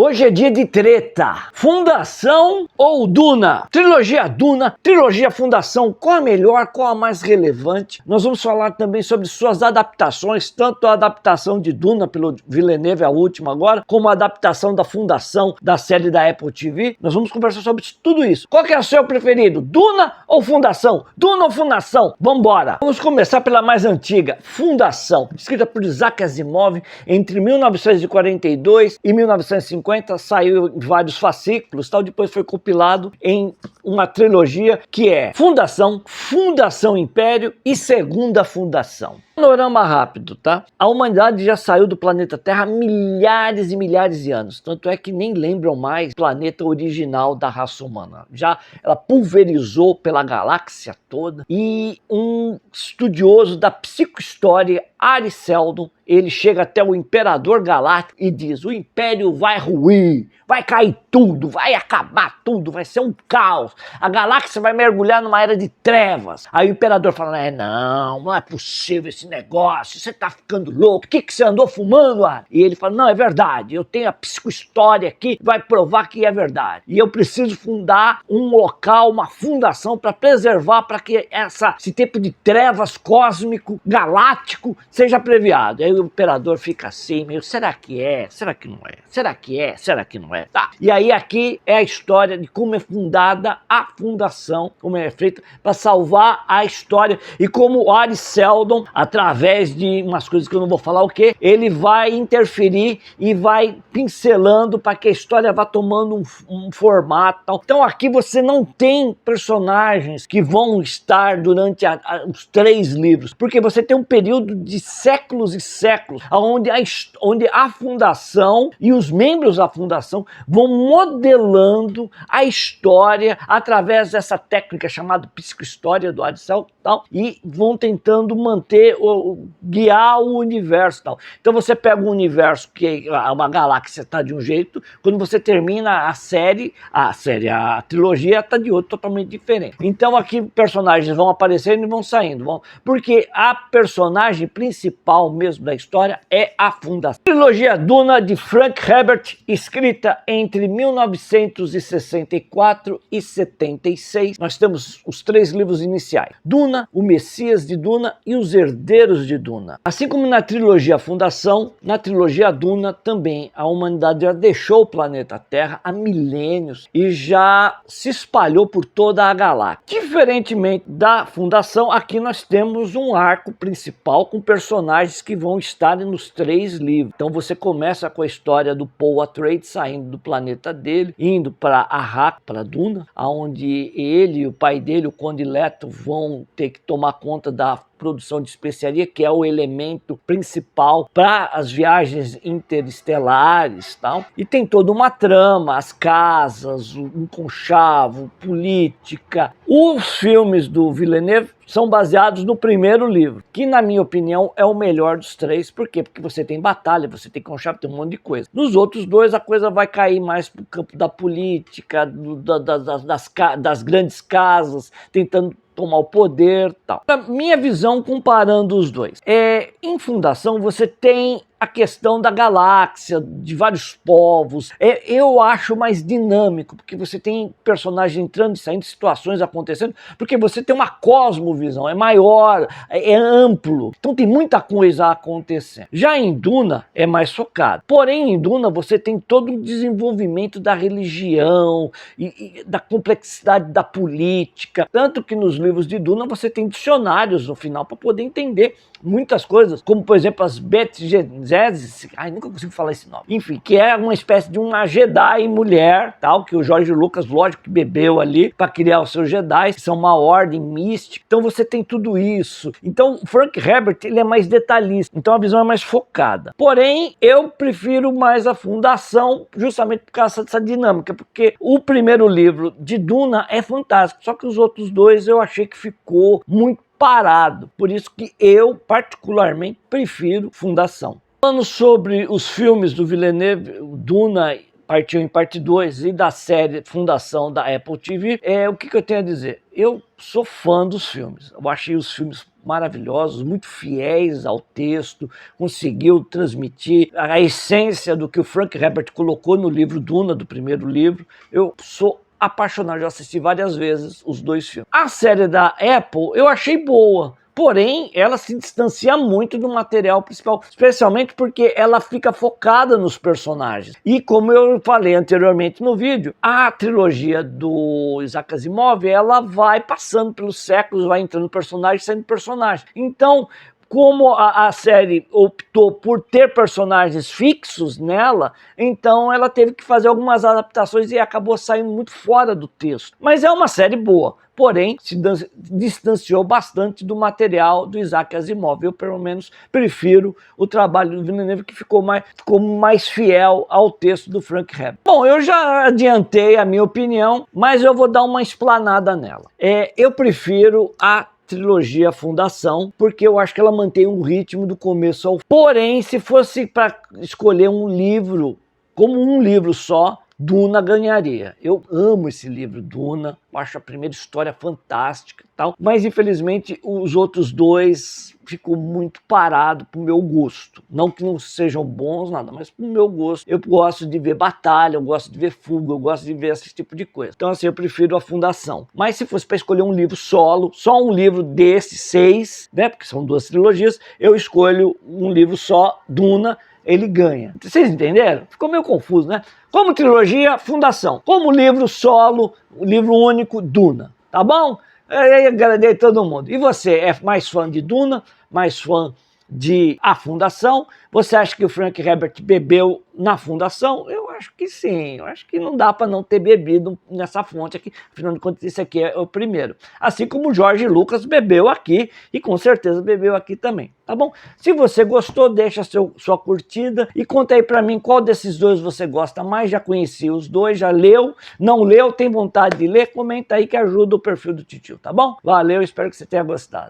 Hoje é dia de treta. Fundação ou Duna? Trilogia Duna, trilogia Fundação, qual a melhor, qual a mais relevante? Nós vamos falar também sobre suas adaptações, tanto a adaptação de Duna pelo Villeneuve, a última agora, como a adaptação da Fundação da série da Apple TV. Nós vamos conversar sobre tudo isso. Qual que é o seu preferido? Duna ou Fundação? Duna ou Fundação? Vambora! Vamos começar pela mais antiga, Fundação, escrita por Isaac Asimov entre 1942 e 1950. Saiu em vários fascículos, tal, depois foi compilado em uma trilogia que é Fundação, Fundação Império e Segunda Fundação. Panorama rápido, tá? A humanidade já saiu do planeta Terra há milhares e milhares de anos, tanto é que nem lembram mais o planeta original da raça humana. Já ela pulverizou pela galáxia toda e um estudioso da psicohistória, Ari Seldon, ele chega até o Imperador Galáctico e diz: o Império vai ruir, vai cair tudo, vai acabar tudo, vai ser um caos, a galáxia vai mergulhar numa era de trevas. Aí o Imperador fala: não é possível esse negócio, você tá ficando louco, o que você andou fumando, Ari? E ele fala: não, é verdade, eu tenho a psicohistória aqui, vai provar que é verdade. E eu preciso fundar um local, uma fundação para preservar, para que esse tempo de trevas cósmico, galáctico, seja abreviado. Aí o Imperador fica assim, meio, será que é? Será que não é? Será que é? Será que não é? Tá. E aí aqui é a história de como é fundada a fundação, como é feita para salvar a história e como o Ari Seldon, através de umas coisas que eu não vou falar o que, ele vai interferir e vai pincelando para que a história vá tomando um formato. Tal. Então aqui você não tem personagens que vão estar durante os 3 livros, porque você tem um período de séculos e séculos, onde a fundação e os membros da fundação vão modelando a história através dessa técnica chamada psicohistória do Ari Seldon, tal, e vão tentando guiar o universo. Tal. Então você pega um universo que uma galáxia está de um jeito, quando você termina a trilogia está de outro, totalmente diferente. Então aqui personagens vão aparecendo e vão saindo, porque a personagem principal mesmo da história é a fundação. Trilogia Duna de Frank Herbert, escrita entre 1964 e 76. Nós temos os 3 livros iniciais: Duna, o Messias de Duna e os Herdeiros de Duna. Assim como na trilogia Fundação, na trilogia Duna também a humanidade já deixou o planeta Terra há milênios e já se espalhou por toda a galáxia. Diferentemente da Fundação, aqui nós temos um arco principal com personagens que vão estar nos 3 livros. Então você começa com a história do Paul Atreides saindo do planeta dele, indo para Arrak, para Duna, onde ele e o pai dele, o Conde Leto, vão ter que tomar conta da produção de especiaria, que é o elemento principal para as viagens interestelares, tal. E tem toda uma trama, as casas, um conchavo, política. Os filmes do Villeneuve são baseados no primeiro livro, que na minha opinião é o melhor dos 3. Por quê? Porque você tem batalha, você tem conchavo, tem um monte de coisa. Nos outros 2 a coisa vai cair mais para o campo da política, das grandes casas, tentando tomar o poder, tal. A minha visão comparando os 2, em Fundação você tem a questão da galáxia, de vários povos, eu acho mais dinâmico, porque você tem personagens entrando e saindo, situações acontecendo, porque você tem uma cosmovisão, é maior, é amplo, então tem muita coisa acontecendo. Já em Duna é mais focado, porém em Duna você tem todo o desenvolvimento da religião e da complexidade da política, tanto que nos livros de Duna você tem dicionários no final para poder entender muitas coisas, como por exemplo as Bene Gesserit, nunca consigo falar esse nome, enfim, que é uma espécie de uma Jedi mulher, tal, que o George Lucas, lógico, que bebeu ali para criar os seus Jedi, que são uma ordem mística. Então você tem tudo isso. Então o Frank Herbert, ele é mais detalhista, então a visão é mais focada. Porém, eu prefiro mais a Fundação, justamente por causa dessa dinâmica, porque o primeiro livro de Duna é fantástico, só que os outros 2 eu achei que ficou muito parado, por isso que eu particularmente prefiro Fundação. Falando sobre os filmes do Villeneuve, Duna parte 1 e parte 2 e da série Fundação da Apple TV, o que eu tenho a dizer? Eu sou fã dos filmes, eu achei os filmes maravilhosos, muito fiéis ao texto, conseguiu transmitir a essência do que o Frank Herbert colocou no livro Duna, do primeiro livro. Eu sou apaixonado, já assisti várias vezes os dois filmes. A série da Apple eu achei boa, porém ela se distancia muito do material principal, especialmente porque ela fica focada nos personagens. E como eu falei anteriormente no vídeo, a trilogia do Isaac Asimov, ela vai passando pelos séculos, vai entrando personagem, saindo personagem. Então, como a série optou por ter personagens fixos nela, então ela teve que fazer algumas adaptações e acabou saindo muito fora do texto. Mas é uma série boa, porém se distanciou bastante do material do Isaac Asimov. Eu, pelo menos, prefiro o trabalho do Villeneuve, que ficou mais fiel ao texto do Frank Herbert. Bom, eu já adiantei a minha opinião, mas eu vou dar uma explanada nela. Eu prefiro a trilogia Fundação, porque eu acho que ela mantém um ritmo do começo ao fim. Porém, se fosse para escolher um livro, como um livro só, Duna ganharia. Eu amo esse livro, Duna, acho a primeira história fantástica e tal, mas infelizmente os outros dois ficou muito parado pro meu gosto. Não que não sejam bons, nada, mas pro meu gosto. Eu gosto de ver batalha, eu gosto de ver fuga, eu gosto de ver esse tipo de coisa. Então assim, eu prefiro a Fundação. Mas se fosse para escolher um livro solo, só um livro desses 6, né, porque são 2 trilogias, eu escolho um livro só, Duna, ele ganha. Vocês entenderam? Ficou meio confuso, né? Como trilogia, Fundação. Como livro solo, livro único, Duna. Tá bom? Eu agradei todo mundo. E você é mais fã de Duna? Mais fã de A Fundação? Você acha que o Frank Herbert bebeu na Fundação? Eu acho que sim. Eu acho que não dá para não ter bebido nessa fonte aqui. Afinal de contas, esse aqui é o primeiro. Assim como o Jorge Lucas bebeu aqui e com certeza bebeu aqui também. Tá bom? Se você gostou, deixa sua curtida e conta aí para mim qual desses dois você gosta mais. Já conheci os dois, já leu, não leu, tem vontade de ler? Comenta aí que ajuda o perfil do Titio, tá bom? Valeu, espero que você tenha gostado.